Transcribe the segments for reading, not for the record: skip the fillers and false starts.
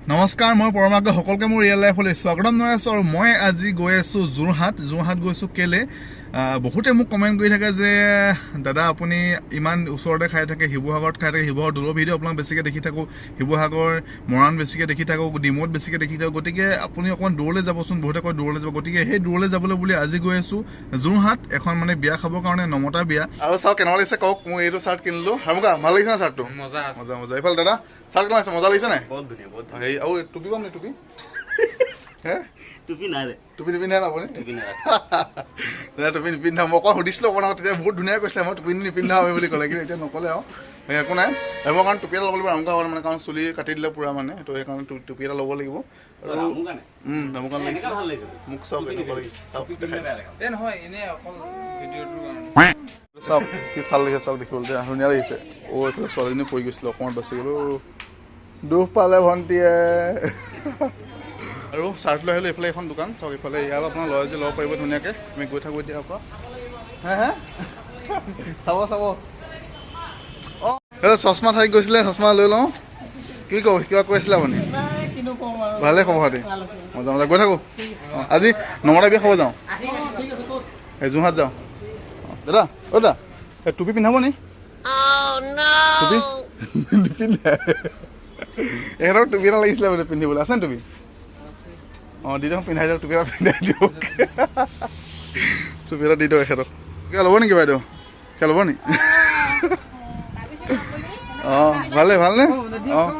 নমস্কাৰ মই পৰমাগ্য সকলকে মোৰ ৰিয়েল লাইফলৈ স্বাগতম জনাইছোঁ আৰু মই আজি গৈ আছোঁ যোৰহাট গৈছোঁ কেলে বহুতে মোক কমেণ্ট কৰি থাকে যে দাদা আপুনি ইমান ওচৰতে খাই থাকে শিৱসাগৰত খাই থাকে শিৱসাগৰ দৌলৰ ভিডিঅ' আপোনাক বেছিকৈ দেখি থাকোঁ শিৱসাগৰ মৰাণ বেছিকৈ দেখি থাকোঁ ডিমৌত বেছিকৈ দেখি থাকোঁ গতিকে আপুনি অকণমান দৌৰলৈ যাবচোন বহুতে কয় দৌৰলৈ যাব গতিকে সেই দৌৰলৈ যাবলৈ বুলি আজি গৈ আছোঁ যোৰহাট এখন মানে বিয়া খাবৰ কাৰণে নমতা বিয়া আৰু চাওক কেনেকুৱা লাগিছে কওক মই এইটো চাৰ্ট কিনিলোঁ হামুকা ভাল লাগিছে না চাৰ্টটো মজা মজা এইফালে দাদা চাৰ্ট কেনেকুৱা আছে মজা লাগিছে নাই বহুত ধুনীয়া বহুত হেৰি আৰু টুপি পাম নে টুপি হে টুপি নাই টুপি নিপিন্ধে না আপুনি টুপি নিপিন্ধা মই অকণ সুধিছিলোঁ অকণ তেতিয়া বহুত ধুনীয়া কৈছিলে মই টুপি নিপিন্ধা আমি বুলি ক'লে কিন্তু এতিয়া নক'লে আৰু একো নাই আৰু মই কাৰণ টুপি এটা ল'ব লাগিব আমুকা হ'ল মানে কাৰণ চুলি কাটি দিলে পূৰা মানে তো সেইকাৰণে টুপি এটা ল'ব লাগিব আৰু আমুকা লাগিছে মোক চাওক এনেকুৱা লাগিছে চাওক চাওক কি চাল লাগিছে চাওক দেখিবলৈ ধুনীয়া লাগিছে এইফালে ছোৱালীজনী পৰি গৈছিলে অকণমান বাচি গ'লোঁ দুখ পালে ভণ্টিয়ে আৰু চাৰ্ট লৈ আহিলোঁ এইফালে এখন দোকান চাওক এইফালে ইয়াৰ আপোনাৰ লয় যে ল'ব পাৰিব ধুনীয়াকৈ আমি গৈ থাকোঁ এতিয়া আকৌ হে চাব অঁ চশমা ঠাইত গৈছিলে চশমা লৈ লওঁ কি কওঁ কিবা কৈ আছিলে আপুনি ভালে খবৰ খাতি মজা গৈ থাকোঁ আজি নমতা বিয়া খাব যাওঁ এই যোৰহাট যাওঁ দাদা দাদা টুপি পিন্ধাব নি টুপি নিপিন্ধে এখেতক টুপি এটা লাগিছিলে মানে পিন্ধিবলৈ আছে নে টুপি অঁ দি দিয়ক পিন্ধাই দিয়ক টুপি এটা পিন্ধাই দিয়ক টুপি এটা দি দিয়ক এখেতক কিবা ল'ব নেকি বাইদেউ কিবা ল'ব নি অঁ ভালনে অঁ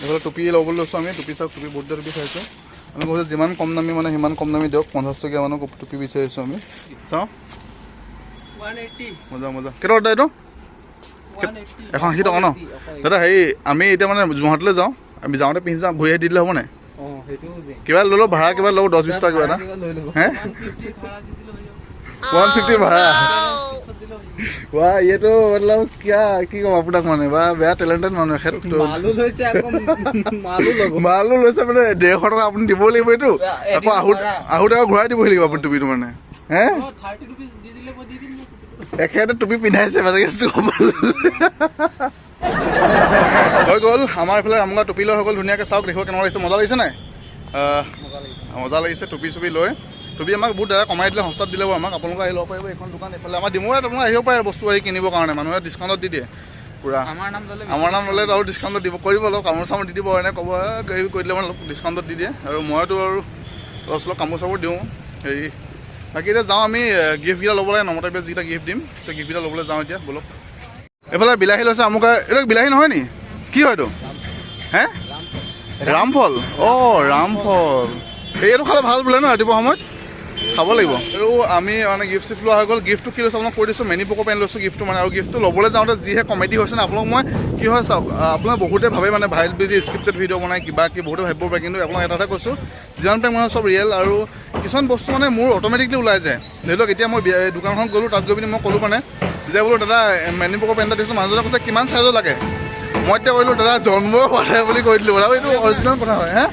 এইফালে টুপি ল'বলৈ লৈছোঁ আমি টুপি চাওক টুপি বহুত টুপি চাইছোঁ আমি কৈছোঁ যিমান কম দামী মানে সিমান কম দামী দিয়ক 50 টকীয়া মানুহ টুপি বিচাৰিছোঁ আমি চাওঁ মজা কেইটকা দাদা এইটো 180 টকা ন দাদা হেৰি আমি এতিয়া মানে যোৰহাটলৈ যাওঁ আমি যাওঁতে পিন্ধি যাওঁ ঘূৰি আহি দি দিলে হ'ব নাই কিবা ল'লোঁ ভাড়া কিবা ল'ব 10-20 টকা কিবা এটা হে 150 ভাড়া ৱা এইটো মতলব কি ক'ম আপোনাক মানে বা বেয়া টেলেণ্টেড মানুহ এখেতটো মালো লৈছে মানে 150 টকা আপুনি দিব লাগিব এইটো আকৌ আহোঁতে আকৌ ঘূৰাই দিবহি লাগিব আপুনি টুপিটো মানে হে এখেতে টুপি পিন্ধাইছে মানে হৈ গ'ল আমাৰ এইফালে আমুকা টুপি লৈ হৈ গ'ল ধুনীয়াকৈ চাওক দেখিব কেনেকুৱা লাগিছে মজা লাগিছে নাই মজা লাগিছে টুপি চুপি লৈ টুপি আমাক বহুত দাদা কমাই দিলে সস্তাত দিলে আমাক আপোনালোকে আহি ল'ব পাৰিব এইখন দোকান এইফালে আমাৰ ডিমৌত আপোনালোকে আহিব পাৰে বস্তু আহি কিনিবৰ কাৰণে মানুহে ডিছকাউণ্টত দি দিয়ে পূৰা আমাৰ নাম ল'লে আৰু ডিছকাউণ্টত দিব কৰিব অলপ কামোৰ চামোৰ দি দিব এনে ক'ব হেৰি কৰি দিলে মানে অলপ ডিছকাউণ্টত দি দিয়ে আৰু মইতো আৰু অলপ কামোৰ চামোৰ দিওঁ হেৰি বাকী এতিয়া যাওঁ আমি গিফ্টকেইটা ল'ব লাগে নমতা বিয়াত যিকেইটা গিফ্ট দিম সেই গিফ্টকেইটা ল'বলৈ যাওঁ এতিয়া বলক এইফালে বিলাহী লৈছে আমুকা এইটো বিলাহী নহয় নি কি হয় এইটো হে ৰামফল অঁ ৰামফল এইটো খালে ভাল বোলে ন ৰাতিপুৱা সময়ত খাব লাগিব আৰু আমি মানে গিফ্ট চিফ্ট লোৱা হৈ গ'ল গিফ্টটো কি লৈছোঁ আপোনাক কৈ দিছোঁ মেনি পকৰ পেন লৈছোঁ গিফ্টটো মানে আৰু গিফ্টটো ল'বলৈ যাওঁতে যিহে কমেডি হৈছে না আপোনাক মই কি হয় চাওক আপোনাক বহুতে ভাবে মানে ভাইৰেল বিজি স্ক্ৰিপ্টেড ভিডিঅ' বনাই কিবা কি বহুতে ভাবিব পাৰে কিন্তু আপোনাক এটা কৈছোঁ যিমান টাইম মানে চব ৰিয়েল আৰু কিছুমান বস্তু মানে মোৰ অট'মেটিকলি ওলাই যায় ধৰি লওক এতিয়া মই দোকানখন গ'লোঁ তাত গৈ পিনি মই ক'লোঁ মানে যে বোলো দাদা মেনি পকৰ পেন এটা দিছোঁ মানুহজনে কৈছে কিমান চাইজৰ লাগে মই এতিয়া কৰিলোঁ দাদা জন্ম হোৱা নাই বুলি কৈ দিলোঁ আৰু এইটো অৰিজিনেল কথা হয় হে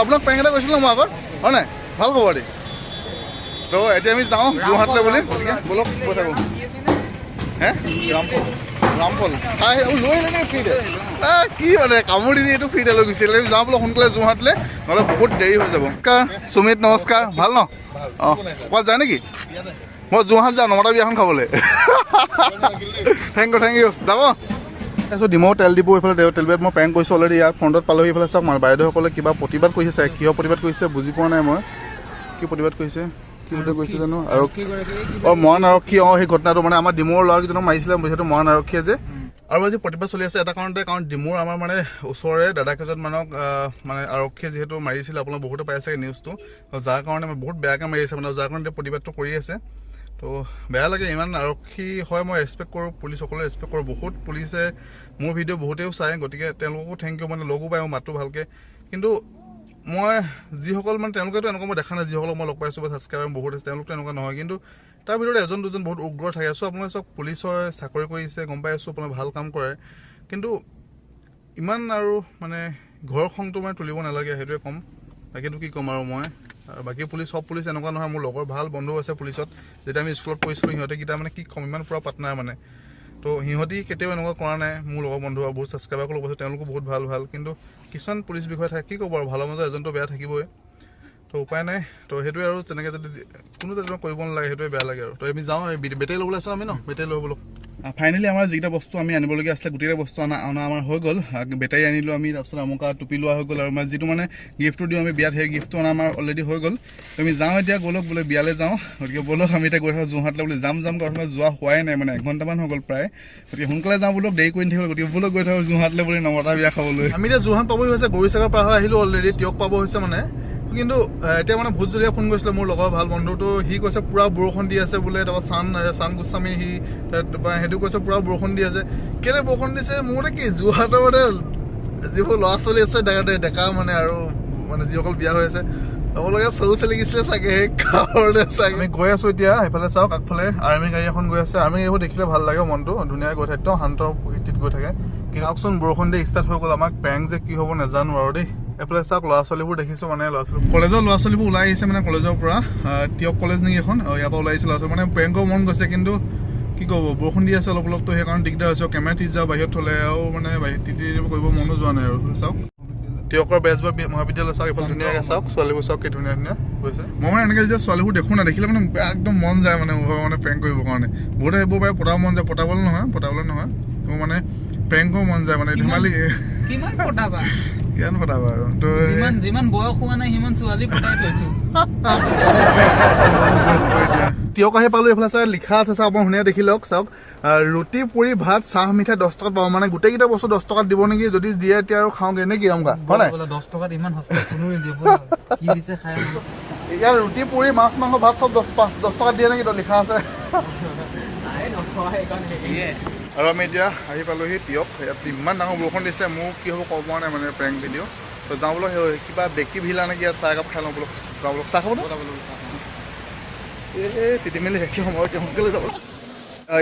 আপোনাক পেন এটা কৈছিলোঁ মই আগত হয় নাই ভাল খবৰ দেই তো এতিয়া আমি যাওঁ যোৰহাটলৈ বুলি বলক গৈ থাকোঁ হে ৰামফল খাই লৈ লাগে ফ্ৰীতে কি মানে কামুৰি দি এইটো ফ্ৰীতে লৈ গৈছিল আমি যাওঁ বোলো সোনকালে যোৰহাটলৈ নহ'লে বহুত দেৰি হৈ যাব সুমিত নমস্কাৰ ভাল ন অঁ ক'ৰবাত যায় নেকি মই যোৰহাট যাওঁ নমতা বিয়াখন খাবলৈ থেংক ইউ যাব তাৰপিছত ডিমৌ তেল ডিপু এইফালে তেল বিয়াত মই প্ৰেংক কৰিছোঁ অলৰেডি ইয়াৰ ফ্ৰণ্টত পালোঁ এইফালে চাওক বাইদেউসকলে কিবা প্ৰতিবাদ কৰিছে চাই কিহৰ প্ৰতিবাদ কৰিছে বুজি পোৱা নাই মই কি প্ৰতিবাদ কৰিছে কি বুলি কৈছে জানো আৰু মৰাণ আৰক্ষী সেই ঘটনাটো মানে আমাৰ ডিমৌৰ ল'ৰাকেইজনক মাৰিছিলে সেইটো মৰাণ আৰক্ষীয়ে যে আৰু আজি প্ৰতিবাদ চলি আছে এটা কাৰণতে কাৰণ ডিমৌৰ আমাৰ মানে ওচৰৰে দাদাকেইজনমানক মানে আৰক্ষীয়ে যিহেতু মাৰিছিলে আপোনালোকে বহুতে পাই আছে নিউজটো যাৰ কাৰণে বহুত বেয়াকৈ মাৰি আছে মানে যাৰ কাৰণে প্ৰতিবাদটো কৰি আছে তো বেয়া লাগে ইমান আৰক্ষী হয় মই ৰেচপেক্ট কৰোঁ পুলিচসকলে ৰেচপেক্ট কৰোঁ বহুত পুলিচে মোৰ ভিডিঅ' বহুতেও চায় গতিকে তেওঁলোককো থেংক ইউ মানে লগো পায় মই মাতটো ভালকৈ কিন্তু মই যিসকল মানে তেওঁলোকেতো এনেকুৱা মই দেখা নাই যিসকলক মই লগ পাইছোঁ বা ছাবস্ক্ৰাইবাৰ বহুত আছে তেওঁলোকতো এনেকুৱা নহয় কিন্তু তাৰ ভিতৰত এজন দুজন বহুত উগ্ৰ থাকে আছোঁ আপোনালোকে চব পুলিচৰ চাকৰি কৰিছে গম পাই আছোঁ আপোনালোকে ভাল কাম কৰে কিন্তু ইমান আৰু মানে ঘৰ খংটো মানে তুলিব নালাগে সেইটোৱে ক'ম বাকীটো কি ক'ম আৰু মই বাকী পুলিচ সব পুলিচ এনেকুৱা নহয় মোৰ লগৰ ভাল বন্ধু আছে পুলিচত যেতিয়া আমি স্কুলত পঢ়িছিলোঁ সিহঁতেকেইটা মানে কি ক'ম ইমান পূৰা পাৰ্টনাৰ মানে তো সিহঁতি কেতিয়াও এনেকুৱা কৰা নাই মোৰ লগৰ বন্ধু আৰু বহুত ছাবস্ক্ৰাইবাৰকো লগ পাইছোঁ তেওঁলোকো বহুত ভাল ভাল কিন্তু কিছুমান পুলিচ বিষয়া থাকে কি ক'ব আৰু ভালৰ মাজত এজনটো বেয়া থাকিবই তো উপায় নাই তো সেইটোৱে আৰু তেনেকৈ যদি কোনো যাতে কৰিব নালাগে সেইটোৱে বেয়া লাগে আৰু তো আমি যাওঁ বেটেৰী ল'বলৈ আছোঁ আমি ন বেটেৰী লৈ বোলো ফাইনেলি আমাৰ যিকেইটা বস্তু আমি আনিবলগীয়া আছিলে গোটেইকেইটা বস্তু অনা আমাৰ হৈ গ'ল বেটাৰী আনিলোঁ আমি তাৰপিছত আমুকা টুপি লোৱা হৈ গ'ল আৰু আমাৰ যিটো মানে গিফ্টটো দিওঁ আমি বিয়াত সেই গিফ্টটো অনা আমাৰ অলৰেডি হৈ গ'ল আমি যাওঁ এতিয়া গ'লক বোলে বিয়ালৈ যাওঁ গতিকে ব'লক আমি এতিয়া গৈ থাকোঁ যোৰহাটলৈ বোলে যাম কথা যোৱা হোৱাই নাই মানে 1 ঘণ্টামান হৈ গ'ল প্ৰায় গতিকে সোনকালে যাওঁ বোলক দেৰি কৰি নাথাকিব গতিকে ব'লক গৈ থাকোঁ যোৰহাটলৈ বোলে নমতা বিয়া খাবলৈ আমি এতিয়া যোৰহাট পাবহি হৈছে গৌৰীসাগৰ পাৰ হৈ আহিলোঁ অলৰেডি তিয়ক পাব হৈছে মানে কিন্তু এতিয়া মানে ভোজজলীয়া ফোন কৰিছিলে মোৰ লগৰ ভাল বন্ধুটো সি কৈছে পুৰা বৰষুণ দি আছে বোলে তাৰপৰা চান গোস্বামী সি সেইটো কৈছে পুৰা বৰষুণ দি আছে কেলে বৰষুণ দিছে মোৰ মতে কি যোৰহাটৰ মানে যিবোৰ ল'ৰা ছোৱালী আছে ডেকা মানে আৰু মানে যিসকল বিয়া হৈ আছে আপোনালোকে চৌ চেলি গৈছিলে চাগে সেই কাৰণে চাগে আমি গৈ আছোঁ এতিয়া সেইফালে চাওক আগফালে আৰ্মি গাড়ী এখন গৈ আছে আৰ্মি গাড়ীবোৰ দেখিলে ভাল লাগে মনটো ধুনীয়াকৈ গৈ থাকে শান্ত প্ৰকৃতিত গৈ থাকে কিন্তু চাওকচোন বৰষুণ দিয়ে ষ্টাৰ্ট হৈ গ'ল আমাক প্ৰেংক যে কি হ'ব নাজানো আৰু দেই এইফালে চাওক ল'ৰা ছোৱালীবোৰ দেখিছোঁ মানে কলেজৰ ল'ৰা ছোৱালীবোৰ ওলাই আহিছে মানে কলেজৰ পৰা তিয়ক কলেজ নেকি এখন ইয়াৰ পৰা ওলাই আহিছে ল'ৰা ছোৱালী মানে প্ৰেংকৰ মন গৈছে কিন্তু কি ক'ব বৰষুণ দি আছে অলপতো সেইকাৰণে দিগদাৰ হৈছে কেমেৰা টিচ যাওঁ বাহিৰত থ'লে আৰু মানে টিটি কৰিব মনো যোৱা নাই আৰু চাওক তিয়কৰ বেজবৰ মহাবিদ্যালয় চাওক এইফালে ধুনীয়াকৈ চাওক ছোৱালীবোৰ চাওক কি ধুনীয়া ধুনীয়া গৈছে মই মানে এনেকৈ যেতিয়া ছোৱালীবোৰ দেখোঁ না দেখিলে মানে একদম মন যায় মানে প্ৰেংক কৰিবৰ কাৰণে বহুতে সেইবোৰ পাৰে পতাব মন যায় পতাবলৈ নহয় মোৰ মানে প্ৰেংকৰ মন যায় মানে ধেমালি কিমান পতাবা কিমান পতাবা আৰু তো যিমান বয়স হোৱা নাই সিমান ছোৱালী পতাই থৈছোঁ তিয়ক আহি পালোঁ এইফালে চাই লিখা আছে চাওক আপুনি ধুনীয়া দেখি লওক চাওক ৰুটি পুৰি ভাত চাহ মিঠাই 10 টকাত পাব মানে গোটেইকেইটা বস্তু 10 টকাত দিব নেকি যদি দিয়ে এতিয়া আৰু খাওঁগে নেকি আমকা হয় নাই 10 টকাত ইমান সস্তা কোনো নিদিব কি দিছে খাই ইয়াৰ ৰুটি পুৰি মাছ মাংস ভাত চব 10 টকাত দিয়ে নেকি তো লিখা আছে আৰু আমি এতিয়া আহি পালোঁহি তিয়ক ইয়াত ইমান ডাঙৰ বৰষুণ দিছে মোক কি হ'ব ক'ব পৰা নাই মানে প্ৰেংক ভিডিঅ' তো যাওঁ বোলো কিবা বেকি ভিলা নেকি ইয়াত চাহ একাপ খাই লওঁ বোলো যাওঁ বোলো চাহ খাব তিতি মেলি শেষি সময়ত সোনকালে যাব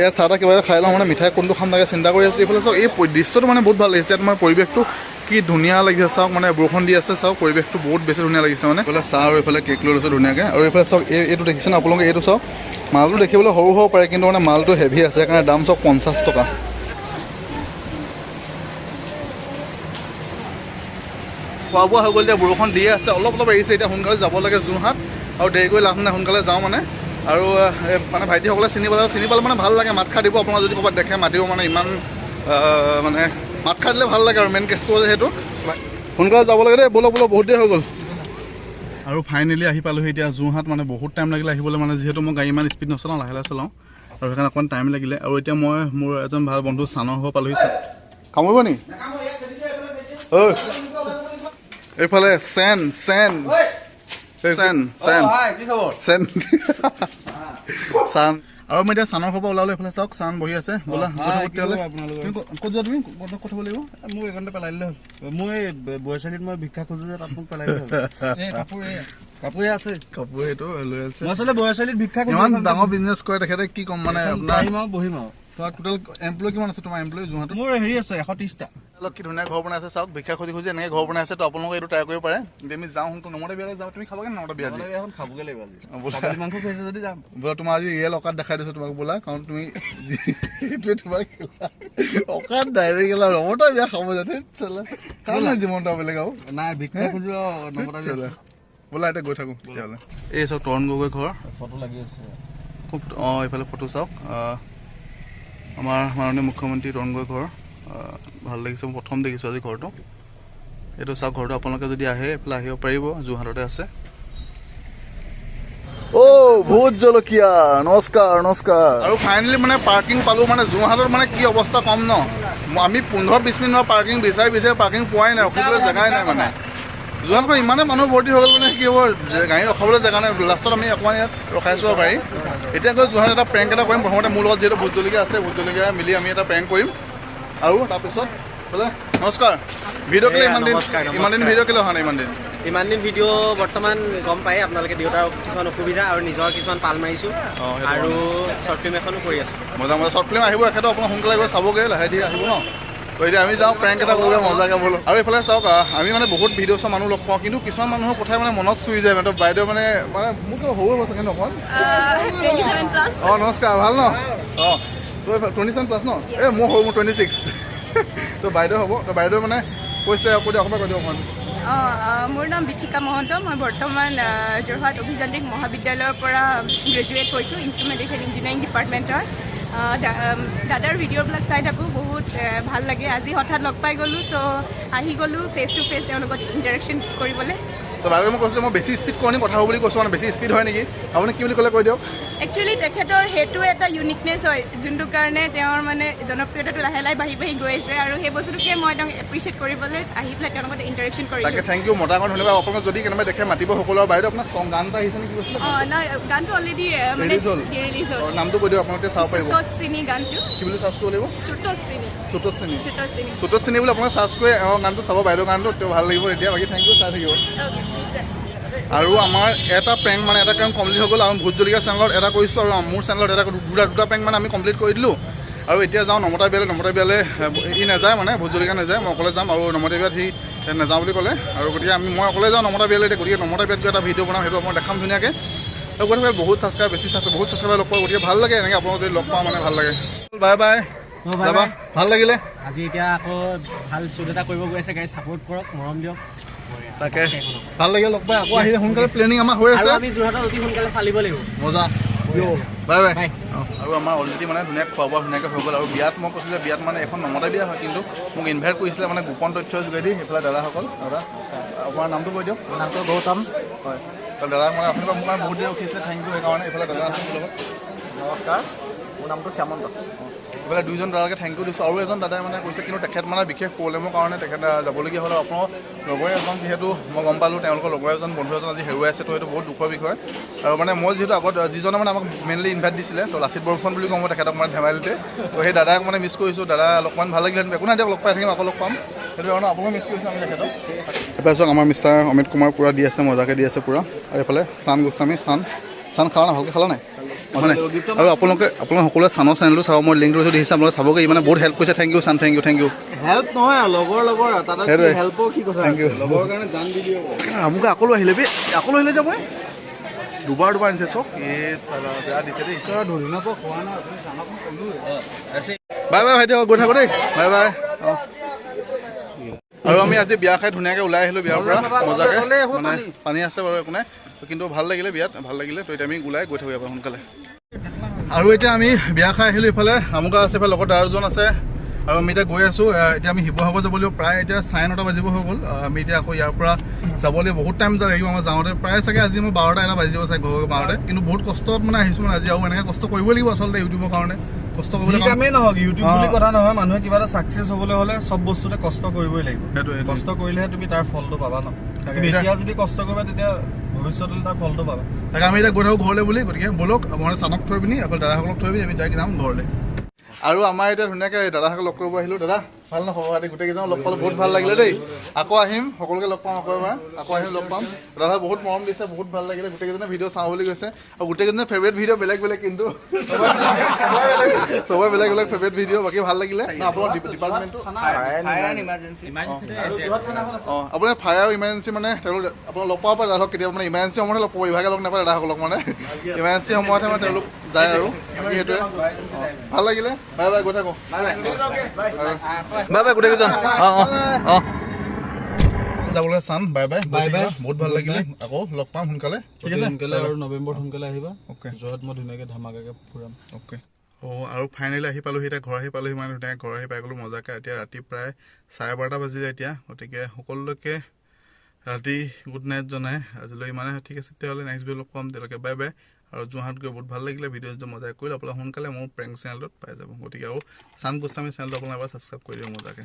ইয়াত চাহ তাহ কিবা খাই লওঁ মানে মিঠাই কোনটো খাম তাকে চিন্তা কৰি আছোঁ এইফালে চাওক এই দৃশ্যটো মানে বহুত ভাল লাগিছে তোমাৰ পৰিৱেশটো কি ধুনীয়া লাগিছে চাওক মানে বৰষুণ দি আছে চাওক পৰিৱেশটো বহুত বেছি ধুনীয়া লাগিছে মানে এইফালে চাহ আৰু এইফালে কেক লৈ লৈছোঁ ধুনীয়াকৈ আৰু এইফালে চাওক এইটো দেখিছে ন আপোনালোকে এইটো চাওক মালটো দেখিবলৈ সৰু হ'ব পাৰে কিন্তু মানে মালটো হেভি আছে সেইকাৰণে দাম চাওক 50 টকা খোৱা বোৱা হৈ গ'ল এতিয়া বৰষুণ দিয়ে আছে অলপ এৰিছে এতিয়া সোনকালে যাব লাগে যোৰহাট আৰু দেৰি কৰি লাভ নাই সোনকালে যাওঁ মানে আৰু মানে ভাইটিসকলে চিনি পালে মানে ভাল লাগে মাত খাই দিব আপোনাৰ যদি ক'ৰবাত দেখে মাতিব মানে ইমান মানে মাত খাই দিলে ভাল লাগে আৰু মেইন কেছটো হৈছে সেইটো সোনকালে যাব লাগে দেই ব'লক বহুত দেৰি হৈ গ'ল আৰু ফাইনেলি আহি পালোঁহি এতিয়া যোৰহাট মানে বহুত টাইম লাগিলে আহিবলৈ মানে যিহেতু মই গাড়ী ইমান স্পীড নচলাওঁ লাহে চলাওঁ আৰু সেইকাৰণে অকণমান টাইম লাগিলে আৰু এতিয়া মই মোৰ এজন ভাল বন্ধু চানৰ হৈ পালোঁহি কামুৰিব নি এইফালে চেন চান আৰু মই এতিয়া চানৰ খবৰ ওলালোঁ এইফালে চাওক চান বহি আছে বোলা ক'ত যোৱা তুমি ক'ত থ'ব লাগিব মোক এইখনতে পেলাই দিলে হ'ল মই বৈশালীত মই ভিক্ষা খোজো যে তাত মোক পেলাই দিলে হ'ল কাপোৰে আছে কাপোৰ এইটো লৈ আছে মই আচলতে বৈশালীত ভিক্ষা ইমান ডাঙৰ বিজনেছ কৰে তেখেতে কি ক'ম মানে বহিম আৰু তোমাৰ টোটেল এমপ্লয় কিমান আছে তোমাৰ এমপ্লয় যোৰহাটত মোৰ হেৰি আছে 130টা কি ধুনীয়া ঘৰ বনাই আছে চাওক ভিক্ষা খুজি এনেকৈ ঘৰ বনাই আছে তো আপোনালোকে এইটো ট্ৰাই কৰিব পাৰে আমি যাওঁ নমতা বিয়ালৈ যাওঁ তুমি খাবাগে নমতা বিয়া এখন খাবগৈ লাগিব মাংস খুৱাইছে যদি যাম বোলা তোমাৰ আজি ৰিয়েল অকাত দেখাই দিছোঁ তোমাক বোলা কাৰণ তুমি এইটোৱে তোমাক অকাত ডাইৰেক্ট গেলা নমতা বিয়া খাব যাতে চলে কাৰণ জীৱনটো বেলেগ আৰু নাই ভিক্ষা খুজি নমতা বিয়া বোলা এতিয়া গৈ থাকোঁ তেতিয়াহ'লে এই চাওক তৰুণ গগৈ ঘৰ ফটো লাগি আছে খুব এইফালে ফটো চাওক আমাৰ মাননীয় মুখ্যমন্ত্ৰী তৰুণ গগৈ ঘৰ ভাল লাগিছে মই প্ৰথম দেখিছোঁ আজি ঘৰটো এইটো চাওক ঘৰটো আপোনালোকে যদি আহে এইফালে আহিব পাৰিব যোৰহাটতে আছে ভোট জলকীয়া নমস্কাৰ আৰু ফাইনেলি মানে পাৰ্কিং পালোঁ মানে যোৰহাটত মানে কি অৱস্থা কম ন আমি 15-20 মিনিটৰ পাৰ্কিং বিচাৰি পাৰ্কিং পোৱাই নাই ৰখিবলৈ জেগাই নাই মানে যোৰহাটখন ইমানে মানুহ ভৰ্তি হৈ গ'ল মানে কি হ'ব গাড়ী ৰখাবলৈ জেগা নাই লাষ্টত আমি অকণমান ইয়াত ৰখাইছোঁ গাড়ী এতিয়া গৈ যোৰহাট এটা প্ৰেংক এটা কৰিম প্ৰথমতে মোৰ লগত যিহেতু ভোট জলকীয়া আছে ভোট জলকীয়া মিলি আমি এটা প্ৰেংক কৰিম আৰু তাৰপিছত বোলে নমস্কাৰ ভিডিঅ' কেলে ইমান দিন ভিডিঅ' কেলে অহা নাই ইমান দিন ভিডিঅ' বৰ্তমান গম পায় আপোনালোকে দেউতাৰ কিছুমান অসুবিধা আৰু নিজৰ কিছুমান পাল মাৰিছোঁ আৰু শ্বৰ্ট ফিল্ম এখনো কৰি আছোঁ মজা শ্বৰ্ট ফিল্ম আহিব এখেতো আপোনাৰ সোনকালে গৈ চাবগৈ লাহে ধীৰে আহিব ন তো এতিয়া আমি যাওঁ প্ৰেংক এটা কৰোঁগৈ মজাকৈ বোলো আৰু এইফালে চাওক আমি মানে বহুত ভিডিঅ' চোৱা মানুহ লগ পাওঁ কিন্তু কিছুমান মানুহৰ কথাই মানে মনত চুই যায় মানে বাইদেউ মানে মোক সৰু হ'ব চাগে অকণ নমস্কাৰ ভাল ন 27 ন এই মোৰ সৰু মোৰ 26 ত' বাইদেউ হ'ব ত' বাইদেউ মানে কৈছে আকৌ দিয়ক অকণমান কৈ দিয়ক অকণমান মোৰ নাম বিথিকা মহন্ত মই বৰ্তমান যোৰহাট অভিযান্ত্ৰিক মহাবিদ্যালয়ৰ পৰা গ্ৰেজুৱেট হৈছোঁ ইনষ্ট্ৰুমেণ্টেশ্যন ইঞ্জিনিয়াৰিং ডিপাৰ্টমেণ্টৰ দাদাৰ ভিডিঅ'বিলাক চাই থাকোঁ বহুত ভাল লাগে আজি হঠাৎ লগ পাই গ'লোঁ চ' আহি গ'লোঁ ফেচ টু ফেচ তেওঁৰ লগত ইণ্টাৰেকশ্যন কৰিবলৈ তো বাইদেউ মই কৈছোঁ মই বেছি স্পীড কৰোঁ নি কথা হ'ব বুলি কৈছোঁ মানে বেছি স্পীড হয় নেকি আপুনি কি বুলি ক'লে কৈ দিয়ক একচুৱেলি তেখেতৰ সেইটো এটা ইউনিকনেছ হয় যোনটো কাৰণে তেওঁৰ মানে জনপ্ৰিয়তাটো লাহে লাহে বাঢ়ি বাঢ়ি গৈ আছে আৰু সেই বস্তুটোকে মই তেওঁক এপ্ৰিচিয়েট কৰিবলৈ আহি পেলাই তেওঁৰ লগত ইণ্টাৰেকশ্যন তাকে কৰিলোঁ থেংক ইউ মতা কাৰণ ধন্যবাদ আপোনাক যদি কেনেবাকৈ দেখে মাতিব সকলো আৰু বাইদেউ আপোনাৰ গান এটা আহিছে নেকি কৈছিলে নাই গানটো অলৰেডি মানে ৰিলিজ হ'ল ৰিলিজ হ'ল নামটো কৈ দিয়ক আপোনালোকে চাব পাৰিব চুটচিনি গানটো কি বুলি চাৰ্চ কৰিব লাগিব চুটচিনি চুটচিনি চুটচিনি চুটচিনি বুলি আপোনাক চাৰ্চ কৰি গানটো চাব বাইদেউ গানটো তেওঁ ভাল লাগিব এতিয়া বাকী থেংক ইউ চাই থাকিব আৰু আমাৰ এটা প্ৰেংক মানে এটা কাম কমপ্লিট হৈ গ'ল আৰু ভোট জলকীয়া চেনেলত এটা কৰিছোঁ আৰু মোৰ চেনেলত এটা দুটা প্ৰেংক মানে আমি কমপ্লিট কৰি দিলোঁ আৰু এতিয়া যাওঁ নমতা বিয়ালৈ ই নাযায় মানে ভোট জলকীয়া নাযায় মই অকলে যাম আৰু নমতা বিয়াত সি নাযাওঁ বুলি ক'লে আৰু গতিকে মই অকলে যাওঁ নমতা বিয়ালৈ এতিয়া গতিকে নমতা বিয়াত গৈ এটা ভিডিঅ' বনাম সেইটো মই দেখাম ধুনীয়াকৈ আৰু গতিকে বহুত ছাবস্ক্ৰাইব বেছি বহুত ছাবস্ক্ৰাইবাৰ লগ পাওঁ গতিকে ভাল লাগে এনেকৈ আপোনালোক যদি লগ পাওঁ মানে ভাল লাগে বাই বাই যাবা ভাল লাগিলে আজি এতিয়া আকৌ ভাল শ্বুট এটা কৰিব গৈ আছে গাইজ ছাপোৰ্ট কৰক মৰম দিয়ক তাকে ভাল লাগিলে লগ পাই আকৌ আহিলে সোনকালে প্লেনিং আমাৰ হৈ আছে আমি যোৰহাটত অতি সোনকালে ফালিব লাগিব মজা বাই বাই আৰু আমাৰ অলৰেডি মানে ধুনীয়া খোৱা বোৱা ধুনীয়াকৈ হৈ গ'ল আৰু বিয়াত মই কৈছোঁ যে বিয়াত মানে এখন নমতা বিয়া হয় কিন্তু মোক ইনভাইট কৰিছিলে মানে গোপন তথ্যৰ যোগেদি সেইফালে দাদাসকল দাদা আপোনাৰ নামটো কৈ দিয়ক নামটো গৌতম হয় দাদা মানে আপোনালোকৰ মোৰ কাৰণে বহুত দেৰি উঠিছিলে থেংক ইউ সেইকাৰণে এইফালে দাদা আছে মোৰ লগত নমস্কাৰ মোৰ নামটো শ্যামন্ত এইফালে দুইজন দাদাকে থেংক ইউ দিছোঁ আৰু এজন দাদাই মানে কৈছে কিন্তু তেখেত মানে বিশেষ প্ৰব্লেমৰ কাৰণে তেখেত যাবলগীয়া হ'ল আপোনাৰ লগৰ এজন যিহেতু মই গম পালোঁ তেওঁলোকৰ লগৰ এজন বন্ধু এজন আজি হেৰুৱাই আছে তো সেইটো বহুত দুখৰ বিষয় আৰু মানে মই যিহেতু আগত যিজনে মানে আমাক মেইনলি ইনভাইট দিছিলে তো লাচিত বৰফুকন বুলি কওঁ মই তেখেতক মানে ধেমালিতে তো সেই দাদাক মানে মিছ কৰিছোঁ দাদা অলপমান ভাল লাগিলে একো নাই দিয়ক লগ পাই থাকিম আকৌ লগ পাম সেইটো কাৰণে আপোনালোকে মিছ কৰিছোঁ আমি তেখেতক এইফালে চাওক আমাৰ মিষ্টাৰ অমিত কুমাৰ পূৰা দি আছে মজাকৈ দি আছে পূৰা আৰু এইফালে চান গোস্বামী চান খালা নাই ভালকৈ খালা নাই মানে আৰু আপোনালোকে সকলোৱে চানৰ চেনেলটো চাব মই লিংকটো দেখিছে আপোনালোকে চাবগৈ মানে বহুত হেল্প কৰিছে থেংক ইউ চান থেংক ইউ হেল্প নহয় লগৰ সেইটোৱে হেল্পৰ কি কথা থেংক ইউ লগৰ কাৰণে জান দি দিয়ক মোক আকৌ আহিলে আকৌ আহিলে যে মই দুবাৰ আনিছে চক চালা বেয়া দিছে দেই ধৰি নাপাওঁ খোৱা নাই আপুনি চানক মই ক'লোৱে বাই বাই ভাইটি গৈ থাকোঁ দেই বাই বাই অঁ আৰু আমি আজি বিয়া খাই ধুনীয়াকৈ ওলাই আহিলোঁ বিয়াৰ পৰা মজাকৈ মানে পানী আছে বাৰু একো নাই কিন্তু ভাল লাগিলে বিয়াত ভাল লাগিলে তো এতিয়া আমি ওলাই গৈ থাকোঁ ইয়াৰ পৰা সোনকালে আৰু এতিয়া আমি বিয়া খাই আহিলোঁ ইফালে আমুকা আছে ইফালে লগত দাদাজন আছে আৰু আমি এতিয়া গৈ আছোঁ এতিয়া আমি শিৱসাগৰ যাব লাগিব প্ৰায় এতিয়া 9:30 বাজিব হৈ গ'ল আমি এতিয়া আকৌ ইয়াৰ পৰা যাব লাগিব বহুত টাইম লাগিব আমাৰ যাওঁতে প্ৰায় চাগে আজি মই 12টা বাজি যাব চাগে ঘৰৰ বাৰতে কিন্তু বহুত কষ্টত মানে আহিছোঁ মানে আজি আৰু এনেকৈ কষ্ট কৰিবই লাগিব আচলতে ইউটিউবৰ কাৰণে কষ্ট কৰিবলৈ কামেই নহওক ইউটিউব বুলি কথা নহয় মানুহে কিবা এটা ছাকচেছ হ'বলৈ হ'লে চব বস্তুতে কষ্ট কৰিবই লাগিব সেইটোৱে কষ্ট কৰিলেহে তুমি তাৰ ফলটো পাবা ন এতিয়া যদি কষ্ট কৰিবা তেতিয়া ভৱিষ্যতলৈ তাৰ ফলটো পাবা তাকে আমি এতিয়া গৈ থাকোঁ ঘৰলৈ বুলি গতিকে ব'লক মানে চানক থৈ পিনি আকৌ দাদাসকলক থৈ পিনি আমি ডাইৰেক্ট যাম ঘৰলৈ আৰু আমাৰ এতিয়া ধুনীয়াকৈ দাদাসকল লগ কৰিব আহিলোঁ দাদা ভাল ন খবৰ খাতি গোটেইকেইজন লগ পালে বহুত ভাল লাগিলে দেই আকৌ আহিম সকলোকে লগ পাম আকৌ এবাৰ আকৌ আহিম লগ পাম দাদা বহুত মৰম দিছে বহুত ভাল লাগিলে গোটেইকেইজনে ভিডিঅ' চাওঁ বুলি কৈছে আৰু গোটেইকেইজনে ফেভৰেট ভিডিঅ' বেলেগ বেলেগ কিন্তু চবৰে বেলেগ বেলেগ ফেভৰেট ভিডিঅ' বাকী ভাল লাগিলে আপোনাৰ ডিপাৰ্টমেণ্টটো অঁ আপোনাৰ ফায়াৰ আৰু ইমাৰ্জেঞ্চি মানে তেওঁলোক আপোনাৰ লগ পাব পাৰে দাদাক কেতিয়াবা মানে ইমাৰ্জেঞ্চি সময়তহে লগ পাব ইভাগে লগ নাপায় দাদাসকলক মানে ইমাৰ্জেঞ্চি সময়তহে মানে তেওঁলোক যায় আৰু বাকী সেইটোৱে ভাল লাগিলে বাই বাই গৈ থাকোঁ বাই বাই গোটেইকেইজন অঁ অঁ অঁ যাবলৈ চান বাই বাই বাই বাই বহুত ভাল লাগিলে আকৌ লগ পাম সোনকালে ঠিক আছে সোনকালে আৰু নৱেম্বৰত সোনকালে আহিবা অ'কে যোৰহাট মই ধুনীয়াকৈ ধামাকাকৈ ফুৰাম অ'কে আৰু ফাইনেলি আহি পালোহি এতিয়া ঘৰ আহি পালোহি মানে ধুনীয়াকৈ ঘৰ আহি পাই গ'লোঁ মজাকৈ এতিয়া ৰাতি প্ৰায় 12:30 বাজিলে এতিয়া গতিকে সকলোকে ৰাতি গুড নাইট জনাই আজিলৈ ইমানে ঠিক আছে তেতিয়াহ'লে নেক্সট ভিডিঅ' লগ পাম তেওঁলোকে বাই বাই আৰু যোৰহাট গৈ বহুত ভাল লাগিলে ভিডিঅ'টো মজাকৈ কৰিলে আপোনালোকে সোনকালে মোৰ প্ৰেংক চেনেলটোত পাই যাব গতিকে আৰু চান গোস্বামী চেনেলটো আপোনালোকে এবাৰ ছাবস্ক্ৰাইব কৰি দিব মজাকৈ